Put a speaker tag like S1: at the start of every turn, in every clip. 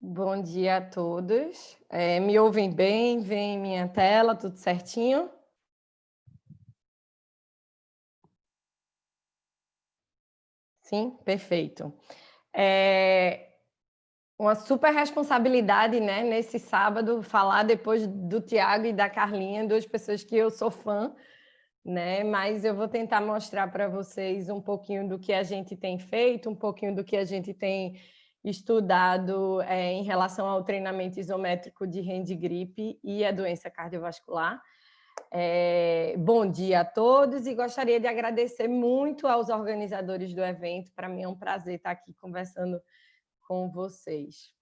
S1: Bom dia a todos. Me ouvem bem? Vem minha tela, tudo certinho? Sim, perfeito. É uma super responsabilidade, né, nesse sábado, falar depois do Tiago e da Carlinha, duas pessoas que eu sou fã, né? Mas eu vou tentar mostrar para vocês um pouquinho do que a gente tem feito, um pouquinho do que a gente tem estudado em relação ao treinamento isométrico de Hand-Grip e a doença cardiovascular. Bom dia a todos e gostaria de agradecer muito aos organizadores do evento. Para mim é um prazer estar aqui conversando com vocês.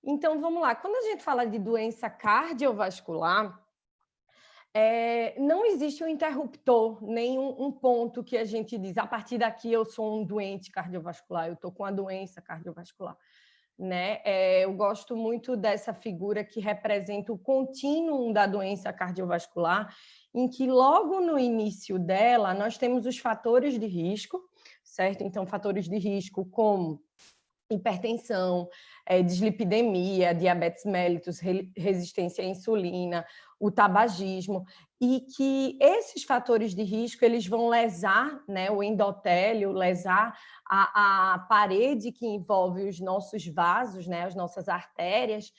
S1: Então, vamos lá. Quando a gente fala de doença cardiovascular, não existe um interruptor, nenhum ponto que a gente diz, a partir daqui eu sou um doente cardiovascular, eu estou com a doença cardiovascular. Né? Eu gosto muito dessa figura que representa o contínuo da doença cardiovascular, em que logo no início dela nós temos os fatores de risco, certo? Então, fatores de risco como hipertensão, dislipidemia, diabetes mellitus, resistência à insulina, o tabagismo, e que esses fatores de risco eles vão lesar, né, o endotélio, lesar a parede que envolve os nossos vasos, né, as nossas artérias,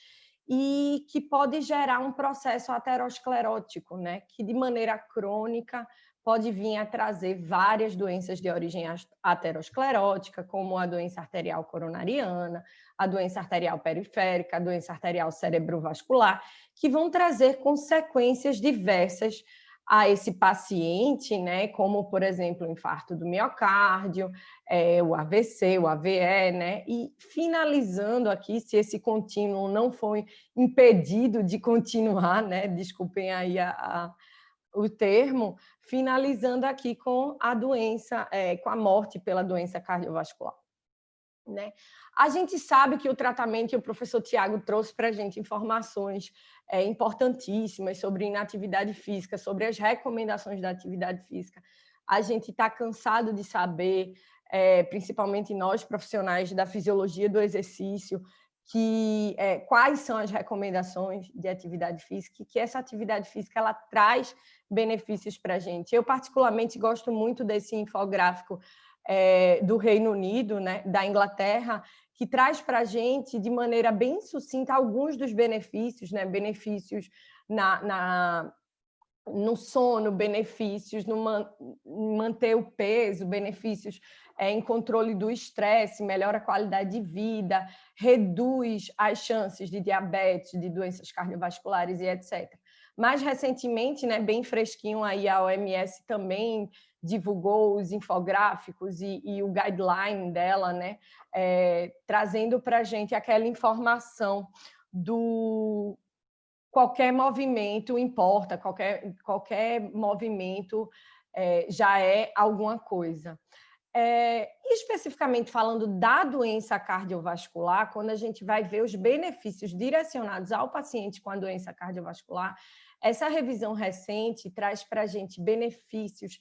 S1: e que pode gerar um processo aterosclerótico, né, que de maneira crônica pode vir a trazer várias doenças de origem aterosclerótica, como a doença arterial coronariana, a doença arterial periférica, a doença arterial cerebrovascular, que vão trazer consequências diversas a esse paciente, né, como, por exemplo, o infarto do miocárdio, o AVC, o AVE, né, e finalizando aqui, se esse contínuo não foi impedido de continuar, né, desculpem aí o termo, finalizando aqui com a doença, com a morte pela doença cardiovascular. Né? A gente sabe que o tratamento, e o professor Tiago trouxe para a gente informações importantíssimas sobre inatividade física, sobre as recomendações da atividade física. A gente está cansado de saber, principalmente nós profissionais da fisiologia do exercício, que quais são as recomendações de atividade física, e que essa atividade física ela traz benefícios para a gente. Eu particularmente gosto muito desse infográfico do Reino Unido, né, da Inglaterra, que traz para a gente, de maneira bem sucinta, alguns dos benefícios, né, benefícios no sono, benefícios no manter o peso, benefícios em controle do estresse, melhora a qualidade de vida, reduz as chances de diabetes, de doenças cardiovasculares e etc. Mais recentemente, né, bem fresquinho, aí a OMS também divulgou os infográficos e o guideline dela, né, trazendo para a gente aquela informação do qualquer movimento importa, qualquer movimento já é alguma coisa. Especificamente falando da doença cardiovascular, quando a gente vai ver os benefícios direcionados ao paciente com a doença cardiovascular, essa revisão recente traz para a gente benefícios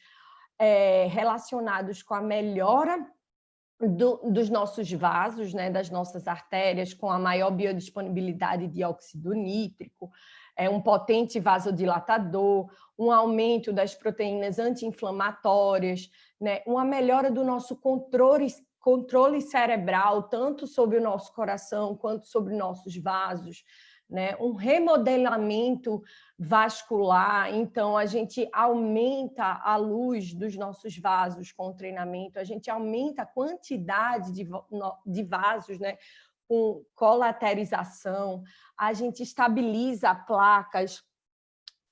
S1: relacionados com a melhora dos nossos vasos, né, das nossas artérias, com a maior biodisponibilidade de óxido nítrico, um potente vasodilatador, um aumento das proteínas anti-inflamatórias, né, uma melhora do nosso controle cerebral, tanto sobre o nosso coração quanto sobre nossos vasos, né, um remodelamento vascular, então a gente aumenta a luz dos nossos vasos com o treinamento, a gente aumenta a quantidade de vasos, né, com colaterização, a gente estabiliza placas,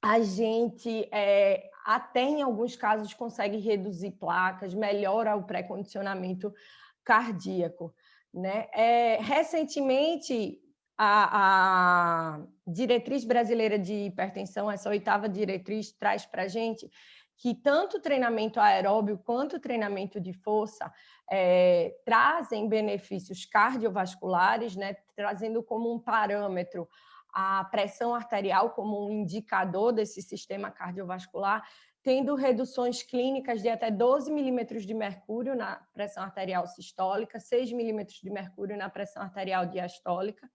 S1: a gente até em alguns casos consegue reduzir placas, melhora o pré-condicionamento cardíaco. Né? Recentemente, a diretriz brasileira de hipertensão, essa 8ª diretriz, traz para a gente que tanto o treinamento aeróbio quanto o treinamento de força trazem benefícios cardiovasculares, né? Trazendo como um parâmetro a pressão arterial como um indicador desse sistema cardiovascular, tendo reduções clínicas de até 12 milímetros de mercúrio na pressão arterial sistólica, 6 milímetros de mercúrio na pressão arterial diastólica,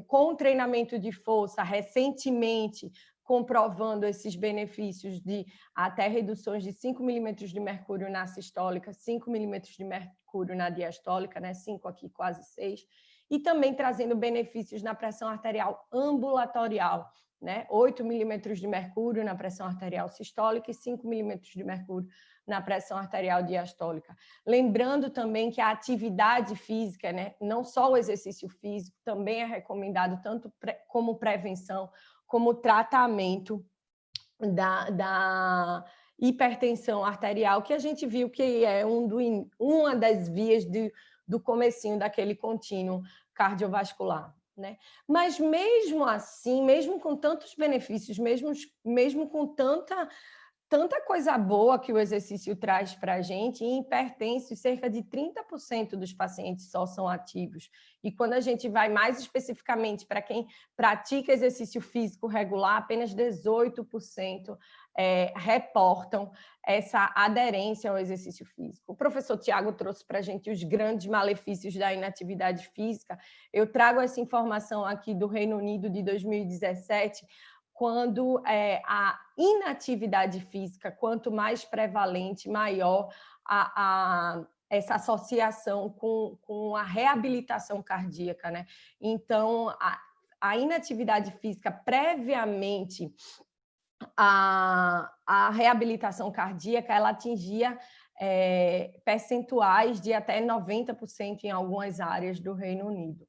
S1: com treinamento de força, recentemente comprovando esses benefícios de até reduções de 5 milímetros de mercúrio na sistólica, 5 milímetros de mercúrio na diastólica, né? 5 aqui, quase 6, e também trazendo benefícios na pressão arterial ambulatorial, né? 8 milímetros de mercúrio na pressão arterial sistólica e 5 milímetros de mercúrio na pressão arterial diastólica. Lembrando também que a atividade física, né? Não só o exercício físico, também é recomendado tanto como prevenção, como tratamento da hipertensão arterial, que a gente viu que é uma das vias do comecinho daquele contínuo cardiovascular, né? Mas mesmo assim, mesmo com tantos benefícios, mesmo com tanta coisa boa que o exercício traz para a gente, em hipertensos, cerca de 30% dos pacientes só são ativos. E quando a gente vai mais especificamente para quem pratica exercício físico regular, apenas 18% reportam essa aderência ao exercício físico. O professor Tiago trouxe para a gente os grandes malefícios da inatividade física. Eu trago essa informação aqui do Reino Unido de 2017, quando a inatividade física, quanto mais prevalente, maior essa associação com a reabilitação cardíaca, né? Então, a inatividade física previamente a reabilitação cardíaca, ela atingia percentuais de até 90% em algumas áreas do Reino Unido.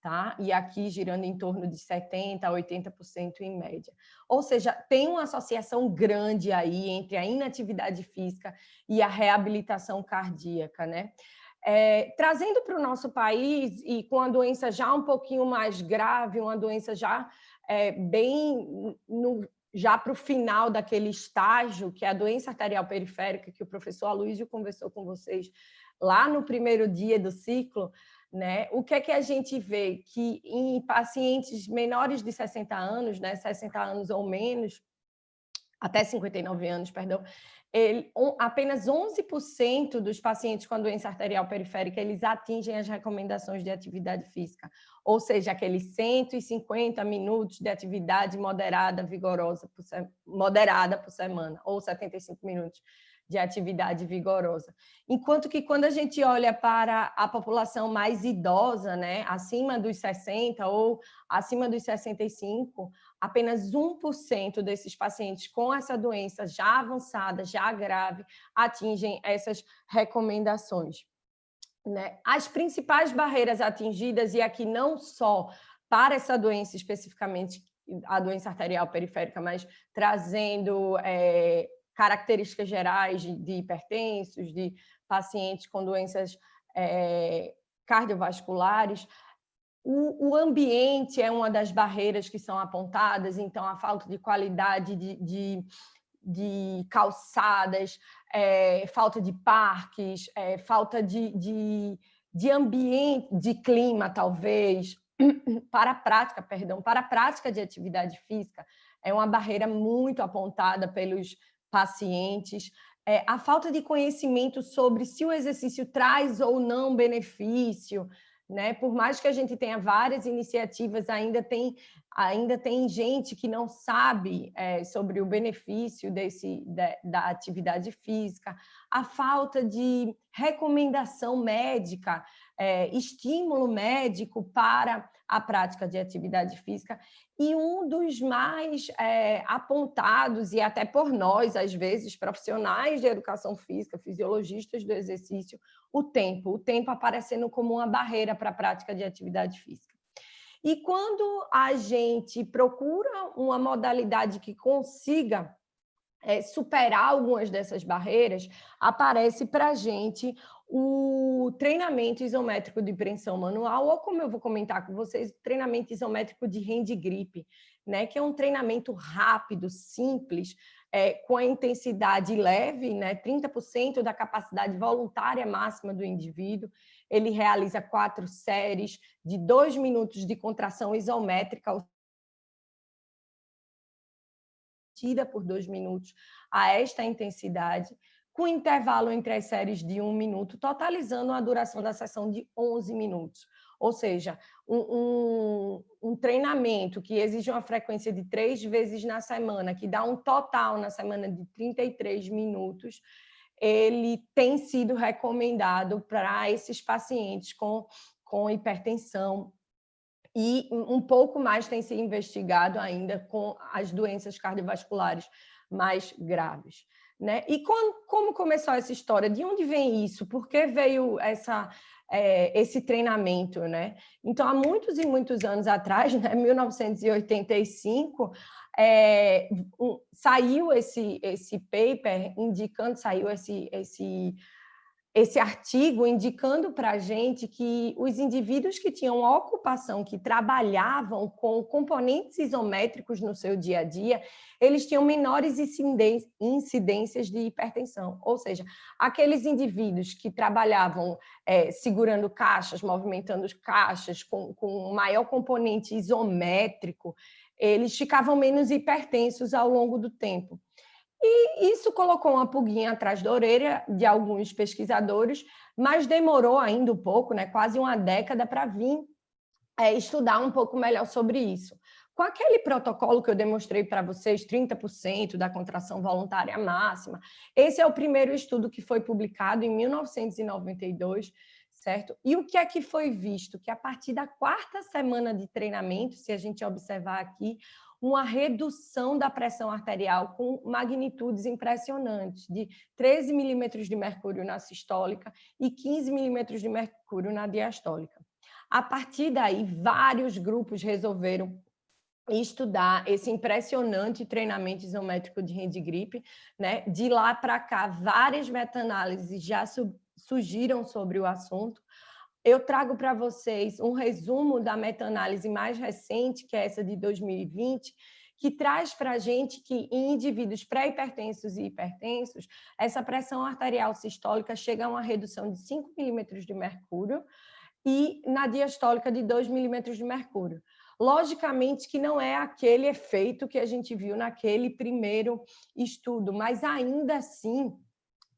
S1: Tá? E aqui girando em torno de 70% a 80% em média. Ou seja, tem uma associação grande aí entre a inatividade física e a reabilitação cardíaca, né? Trazendo para o nosso país, e com a doença já um pouquinho mais grave, uma doença já já para o final daquele estágio, que é a doença arterial periférica, que o professor Aloysio conversou com vocês lá no primeiro dia do ciclo, né? O que é que a gente vê? Que em pacientes menores de 60 anos, né, 60 anos ou menos, até 59 anos, perdão, apenas 11% dos pacientes com a doença arterial periférica eles atingem as recomendações de atividade física, ou seja, aqueles 150 minutos de atividade moderada, vigorosa, moderada por semana, ou 75 minutos de atividade vigorosa. Enquanto que quando a gente olha para a população mais idosa, né, acima dos 60 ou acima dos 65, apenas 1% desses pacientes com essa doença já avançada, já grave, atingem essas recomendações, né? As principais barreiras atingidas, e aqui não só para essa doença especificamente, a doença arterial periférica, mas trazendo características gerais de hipertensos, de pacientes com doenças cardiovasculares. O ambiente é uma das barreiras que são apontadas, então a falta de qualidade de calçadas, falta de parques, falta de ambiente, de clima, talvez, para a prática de atividade física, é uma barreira muito apontada pelos pacientes. A falta de conhecimento sobre se o exercício traz ou não benefício, né? Por mais que a gente tenha várias iniciativas, ainda tem gente que não sabe sobre o benefício da atividade física, a falta de recomendação médica, estímulo médico para a prática de atividade física, e um dos mais apontados, e até por nós, às vezes, profissionais de educação física, fisiologistas do exercício, o tempo aparecendo como uma barreira para a prática de atividade física. E quando a gente procura uma modalidade que consiga superar algumas dessas barreiras, aparece para a gente o treinamento isométrico de preensão manual, ou como eu vou comentar com vocês, o treinamento isométrico de hand grip, né, que é um treinamento rápido, simples, com a intensidade leve, né, 30% da capacidade voluntária máxima do indivíduo. Ele realiza 4 séries de 2 minutos de contração isométrica, mantida por 2 minutos a esta intensidade, com intervalo entre as séries de 1 minuto, totalizando a duração da sessão de 11 minutos. Ou seja, um treinamento que exige uma frequência de 3 vezes na semana, que dá um total na semana de 33 minutos, ele tem sido recomendado para esses pacientes com hipertensão, e um pouco mais tem se investigado ainda com as doenças cardiovasculares mais graves, né? E como começou essa história? De onde vem isso? Por que veio esse treinamento, né? Então, há muitos e muitos anos atrás, né, 1985, saiu esse paper indicando, saiu esse artigo indicando para a gente que os indivíduos que tinham ocupação, que trabalhavam com componentes isométricos no seu dia a dia, eles tinham menores incidências de hipertensão. Ou seja, aqueles indivíduos que trabalhavam segurando caixas, movimentando caixas, com maior componente isométrico, eles ficavam menos hipertensos ao longo do tempo. E isso colocou uma pulguinha atrás da orelha de alguns pesquisadores, mas demorou ainda um pouco, né, quase uma década, para vir estudar um pouco melhor sobre isso. Com aquele protocolo que eu demonstrei para vocês, 30% da contração voluntária máxima, esse é o primeiro estudo que foi publicado em 1992, certo? E o que é que foi visto? Que a partir da 4ª semana de treinamento, se a gente observar aqui, uma redução da pressão arterial com magnitudes impressionantes, de 13 milímetros de mercúrio na sistólica e 15 milímetros de mercúrio na diastólica. A partir daí, vários grupos resolveram estudar esse impressionante treinamento isométrico de Handgrip, né? De lá para cá, várias meta-análises já surgiram sobre o assunto. Eu trago para vocês um resumo da meta-análise mais recente, que é essa de 2020, que traz para a gente que em indivíduos pré-hipertensos e hipertensos, essa pressão arterial sistólica chega a uma redução de 5 milímetros de mercúrio e na diastólica de 2 milímetros de mercúrio. Logicamente que não é aquele efeito que a gente viu naquele primeiro estudo, mas ainda assim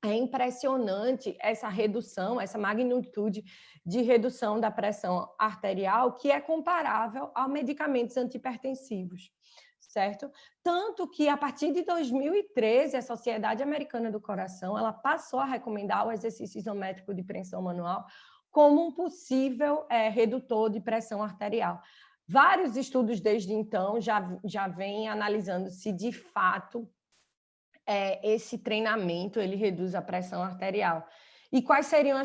S1: é impressionante essa redução, essa magnitude de redução da pressão arterial, que é comparável a medicamentos antihipertensivos, certo? Tanto que, a partir de 2013, a Sociedade Americana do Coração ela passou a recomendar o exercício isométrico de pressão manual como um possível redutor de pressão arterial. Vários estudos desde então já vêm analisando se, de fato, esse treinamento ele reduz a pressão arterial. E quais seriam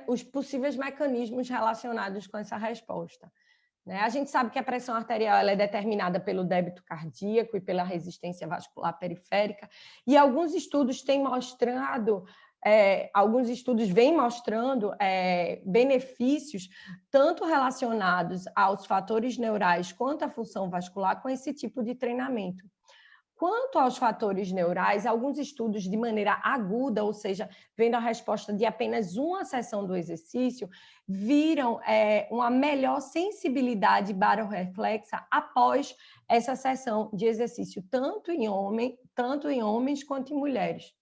S1: os possíveis mecanismos relacionados com essa resposta? Né? A gente sabe que a pressão arterial ela é determinada pelo débito cardíaco e pela resistência vascular periférica, e alguns estudos têm mostrado, alguns estudos vêm mostrando benefícios tanto relacionados aos fatores neurais quanto à função vascular com esse tipo de treinamento. Quanto aos fatores neurais, alguns estudos de maneira aguda, ou seja, vendo a resposta de apenas uma sessão do exercício, viram uma melhor sensibilidade barorreflexa após essa sessão de exercício, tanto em homens quanto em mulheres.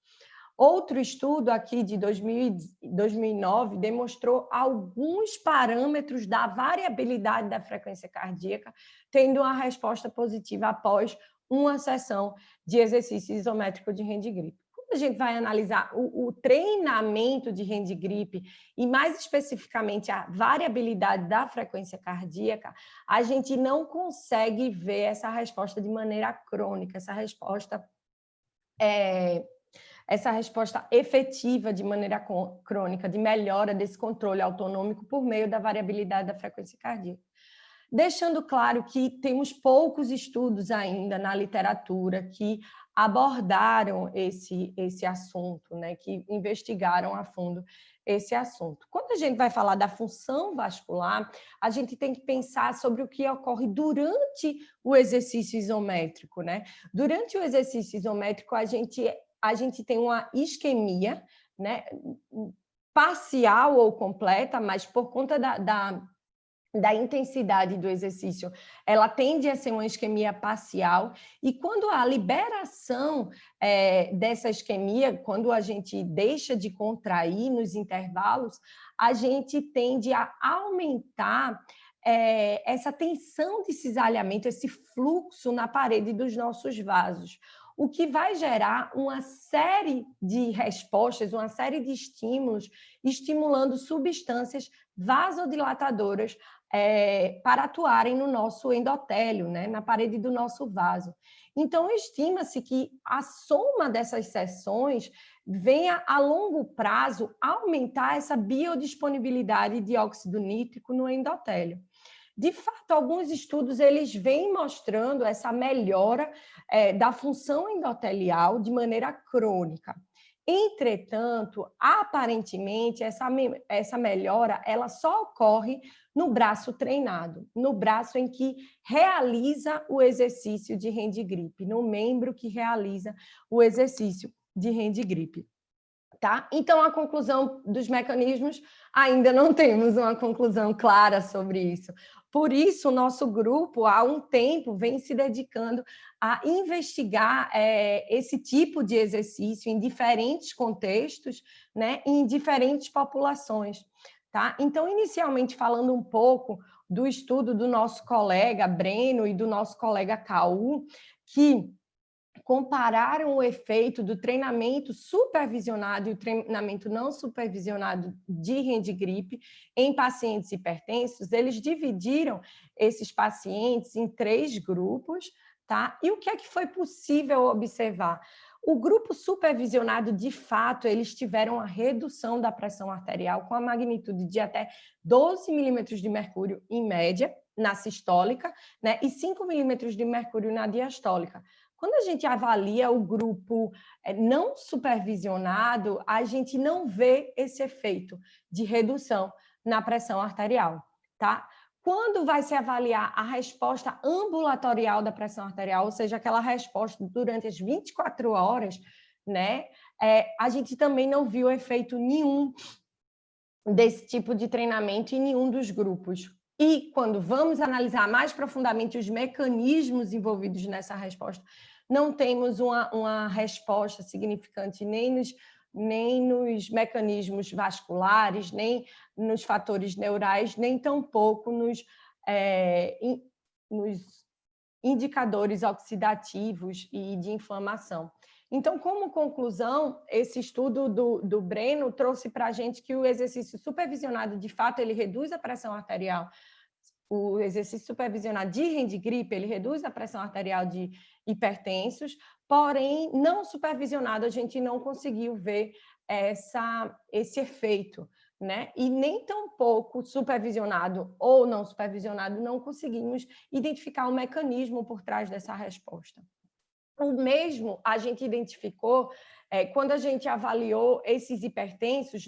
S1: Outro estudo aqui de 2009 demonstrou alguns parâmetros da variabilidade da frequência cardíaca, tendo uma resposta positiva após uma sessão de exercício isométrico de Handgrip. Quando a gente vai analisar o treinamento de Handgrip e, mais especificamente, a variabilidade da frequência cardíaca, a gente não consegue ver essa resposta de maneira crônica, essa resposta efetiva de maneira crônica, de melhora desse controle autonômico por meio da variabilidade da frequência cardíaca. Deixando claro que temos poucos estudos ainda na literatura que abordaram esse assunto, né, que investigaram a fundo esse assunto. Quando a gente vai falar da função vascular, a gente tem que pensar sobre o que ocorre durante o exercício isométrico, né? Durante o exercício isométrico, a gente tem uma isquemia, né, parcial ou completa, mas por conta da intensidade do exercício, ela tende a ser uma isquemia parcial, e quando a liberação dessa isquemia, quando a gente deixa de contrair nos intervalos, a gente tende a aumentar essa tensão de cisalhamento, esse fluxo na parede dos nossos vasos, o que vai gerar uma série de respostas, uma série de estímulos, estimulando substâncias vasodilatadoras para atuarem no nosso endotélio, né, na parede do nosso vaso. Então, estima-se que a soma dessas sessões venha, a longo prazo, aumentar essa biodisponibilidade de óxido nítrico no endotélio. De fato, alguns estudos eles vêm mostrando essa melhora da função endotelial de maneira crônica. Entretanto, aparentemente, essa melhora ela só ocorre no braço treinado, no braço em que realiza o exercício de hand-grip, no membro que realiza o exercício de hand-grip. Tá? Então, a conclusão dos mecanismos, ainda não temos uma conclusão clara sobre isso. Por isso, o nosso grupo, há um tempo, vem se dedicando a investigar esse tipo de exercício em diferentes contextos, né, em diferentes populações. Tá? Então, inicialmente, falando um pouco do estudo do nosso colega Breno e do nosso colega Caú, que compararam o efeito do treinamento supervisionado e o treinamento não supervisionado de hand-grip em pacientes hipertensos. Eles dividiram esses pacientes em 3 grupos, tá? E o que é que foi possível observar? O grupo supervisionado, de fato, eles tiveram a redução da pressão arterial com a magnitude de até 12 milímetros de mercúrio em média, na sistólica, né? E 5 milímetros de mercúrio na diastólica. Quando a gente avalia o grupo não supervisionado, a gente não vê esse efeito de redução na pressão arterial, tá? Quando vai se avaliar a resposta ambulatorial da pressão arterial, ou seja, aquela resposta durante as 24 horas, né? A gente também não viu efeito nenhum desse tipo de treinamento em nenhum dos grupos. E quando vamos analisar mais profundamente os mecanismos envolvidos nessa resposta, não temos uma resposta significante nem nos mecanismos vasculares, nem nos fatores neurais, nem tampouco nos indicadores oxidativos e de inflamação. Então, como conclusão, esse estudo do Breno trouxe para a gente que o exercício supervisionado, de fato, ele reduz a pressão arterial. O exercício supervisionado de hand-grip, ele reduz a pressão arterial de hipertensos, porém, não supervisionado, a gente não conseguiu ver esse efeito, né? E nem tampouco supervisionado ou não supervisionado, não conseguimos identificar o mecanismo por trás dessa resposta. O mesmo a gente identificou quando a gente avaliou esses hipertensos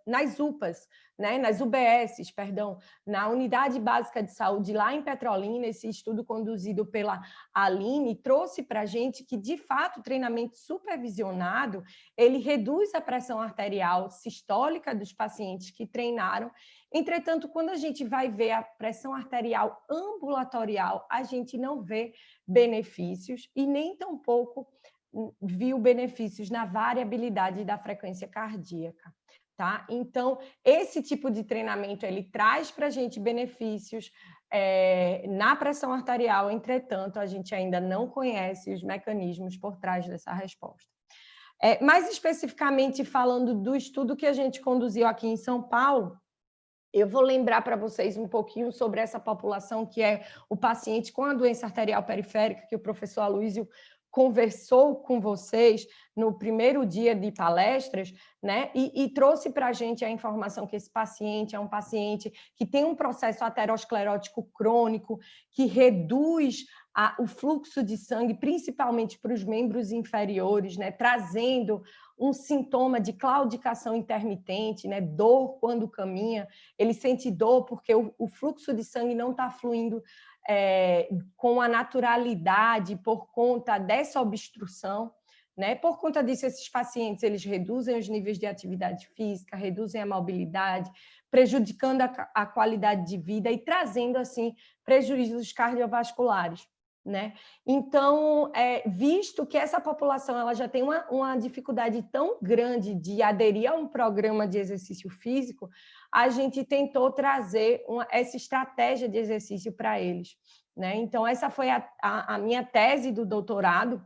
S1: nas UPAs, né? Nas UBSs, perdão, na Unidade Básica de Saúde lá em Petrolina. Esse estudo conduzido pela Aline trouxe para a gente que, de fato, o treinamento supervisionado, ele reduz a pressão arterial sistólica dos pacientes que treinaram. Entretanto, quando a gente vai ver a pressão arterial ambulatorial, a gente não vê benefícios e nem tampouco viu benefícios na variabilidade da frequência cardíaca, tá? Então, esse tipo de treinamento, ele traz para a gente benefícios na pressão arterial, entretanto, a gente ainda não conhece os mecanismos por trás dessa resposta. Mais especificamente, falando do estudo que a gente conduziu aqui em São Paulo, eu vou lembrar para vocês um pouquinho sobre essa população que é o paciente com a doença arterial periférica, que o professor Aloysio conversou com vocês no primeiro dia de palestras, né? E trouxe para a gente a informação que esse paciente é um paciente que tem um processo aterosclerótico crônico, que reduz o fluxo de sangue, principalmente para os membros inferiores, né? Trazendo um sintoma de claudicação intermitente, né? Dor quando caminha. Ele sente dor porque o fluxo de sangue não está fluindo com a naturalidade por conta dessa obstrução, né? Por conta disso, esses pacientes eles reduzem os níveis de atividade física, reduzem a mobilidade, prejudicando a qualidade de vida e trazendo, assim, prejuízos cardiovasculares, né? Então, visto que essa população ela já tem uma dificuldade tão grande de aderir a um programa de exercício físico, a gente tentou trazer essa estratégia de exercício para eles, né? Então, essa foi a minha tese do doutorado,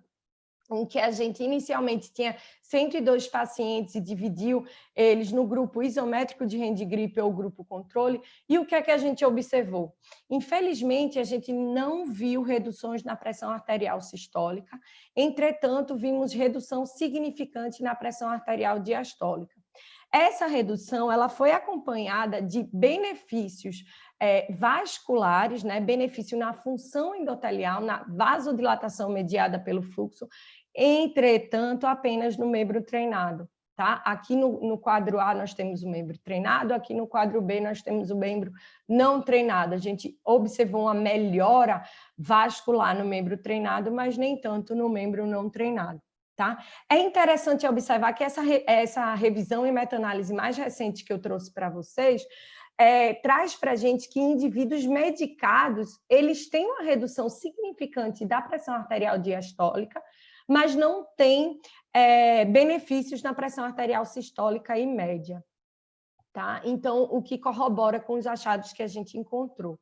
S1: em que a gente inicialmente tinha 102 pacientes e dividiu eles no grupo isométrico de Handgrip ou grupo controle. E o que é que a gente observou? Infelizmente, a gente não viu reduções na pressão arterial sistólica, entretanto, vimos redução significante na pressão arterial diastólica. Essa redução ela foi acompanhada de benefícios vasculares, né? Benefício na função endotelial, na vasodilatação mediada pelo fluxo, entretanto, apenas no membro treinado. Tá? Aqui no quadro A nós temos o membro treinado, aqui no quadro B nós temos o membro não treinado. A gente observou uma melhora vascular no membro treinado, mas nem tanto no membro não treinado. Tá? É interessante observar que essa revisão e meta-análise mais recente que eu trouxe para vocês traz para a gente que indivíduos medicados eles têm uma redução significante da pressão arterial diastólica, mas não tem benefícios na pressão arterial sistólica e média. Tá? Então, o que corrobora com os achados que a gente encontrou.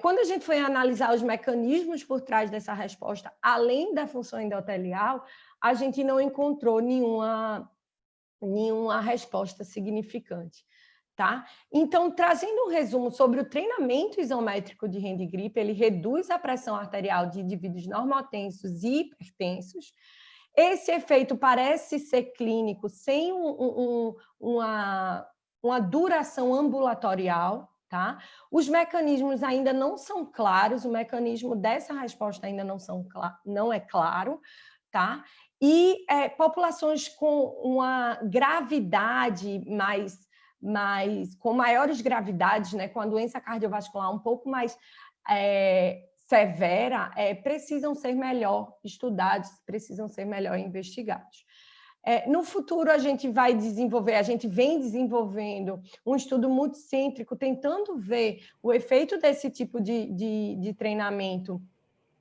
S1: Quando a gente foi analisar os mecanismos por trás dessa resposta, além da função endotelial, a gente não encontrou nenhuma resposta significante. Tá? Então, trazendo um resumo sobre o treinamento isométrico de Handgrip, ele reduz a pressão arterial de indivíduos normotensos e hipertensos. Esse efeito parece ser clínico sem uma duração ambulatorial. Tá? Os mecanismos ainda não são claros, o mecanismo dessa resposta ainda não é claro. Tá? E populações com uma gravidade com maiores gravidades, né, com a doença cardiovascular um pouco mais severa, precisam ser melhor estudados, precisam ser melhor investigados. No futuro, a gente vem desenvolvendo um estudo multicêntrico, tentando ver o efeito desse tipo de treinamento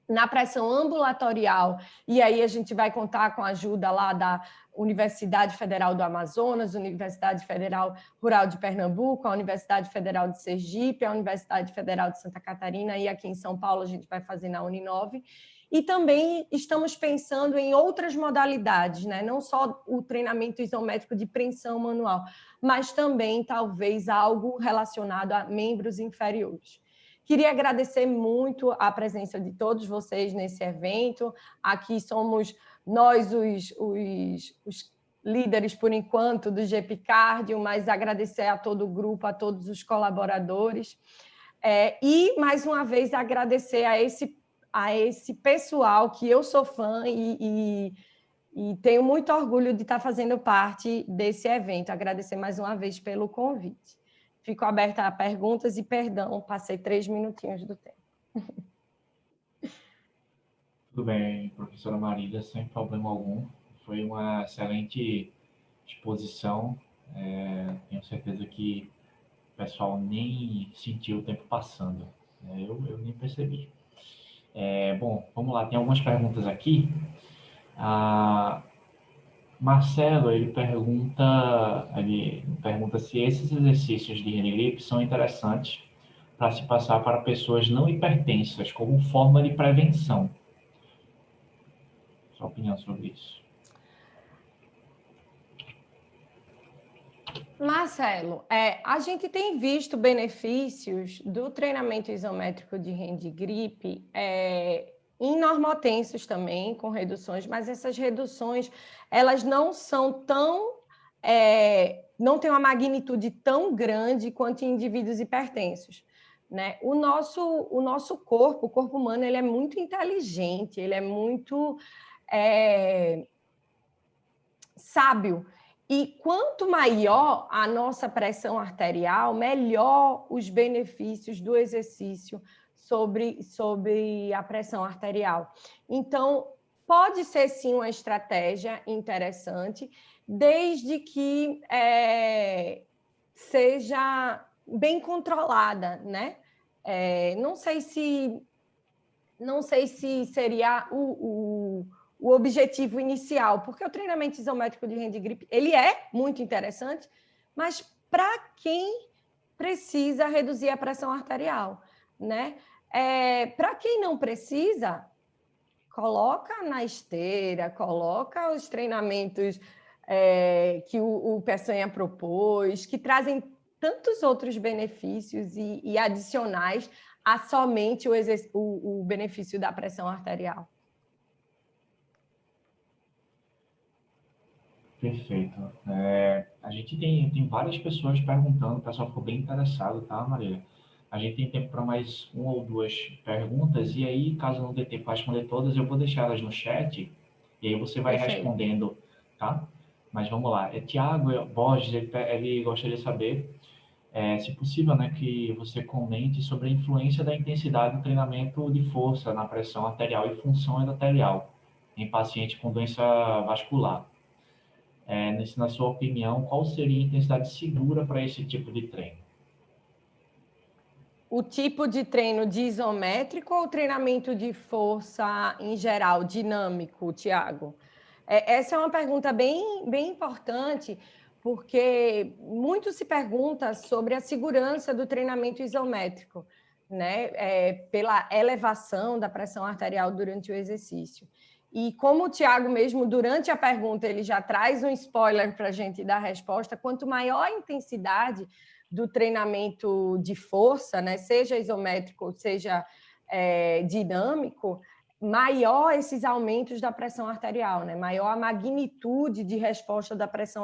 S1: na pressão ambulatorial, e aí a gente vai contar com a ajuda lá da Universidade Federal do Amazonas, Universidade Federal Rural de Pernambuco, a Universidade Federal de Sergipe, a Universidade Federal de Santa Catarina, e aqui em São Paulo a gente vai fazer na Uninove. E também estamos pensando em outras modalidades, né? Não só o treinamento isométrico de preensão manual, mas também talvez algo relacionado a membros inferiores. Queria agradecer muito a presença de todos vocês nesse evento. Aqui somos nós os líderes, por enquanto, do GP Cardio, mas agradecer a todo o grupo, a todos os colaboradores. E, mais uma vez, agradecer a esse pessoal que eu sou fã e tenho muito orgulho de estar fazendo parte desse evento. Agradecer mais uma vez pelo convite. Fico aberta a perguntas e, perdão, passei 3 minutinhos do tempo.
S2: Tudo bem, professora Marília, sem problema algum. Foi uma excelente exposição. Tenho certeza que o pessoal nem sentiu o tempo passando. Eu nem percebi. Bom, vamos lá, tem algumas perguntas aqui. Marcelo, ele pergunta se esses exercícios de Handgrip são interessantes para se passar para pessoas não hipertensas, como forma de prevenção. Sua opinião sobre isso?
S1: Marcelo, a gente tem visto benefícios do treinamento isométrico de Handgrip em normotensos também, com reduções, mas essas reduções elas não são tão... não têm uma magnitude tão grande quanto em indivíduos hipertensos. Né? O nosso corpo, o corpo humano, ele é muito inteligente, ele é muito sábio. E quanto maior a nossa pressão arterial, melhor os benefícios do exercício sobre a pressão arterial. Então, pode ser sim uma estratégia interessante, desde que seja bem controlada, né? Não sei se seria o objetivo inicial, porque o treinamento isométrico de renda e gripe, ele é muito interessante, mas para quem precisa reduzir a pressão arterial, né? Para quem não precisa, coloca na esteira, coloca os treinamentos que o Peçanha propôs, que trazem tantos outros benefícios e adicionais a somente o benefício da pressão arterial.
S2: Perfeito. A gente tem várias pessoas perguntando, o pessoal ficou bem interessado, tá, Maria? A gente tem tempo para mais uma ou duas perguntas, e aí, caso não dê tempo para responder todas, eu vou deixar elas no chat, e aí você vai
S1: Perfeito.
S2: respondendo, tá? Mas vamos lá. Tiago Borges, ele gostaria de saber, se possível, né, que você comente sobre a influência da intensidade do treinamento de força na pressão arterial e função endotelial em paciente com doença vascular. Na sua opinião, qual seria a intensidade segura para esse tipo de treino?
S1: O tipo de treino de isométrico ou treinamento de força em geral, dinâmico, Tiago? Essa é uma pergunta bem importante, porque muito se pergunta sobre a segurança do treinamento isométrico, né? Pela elevação da pressão arterial durante o exercício. E como o Tiago mesmo, durante a pergunta, ele já traz um spoiler para a gente dar a resposta, quanto maior a intensidade do treinamento de força, né, seja isométrico, seja dinâmico, maior esses aumentos da pressão arterial, né, maior a magnitude de resposta da pressão arterial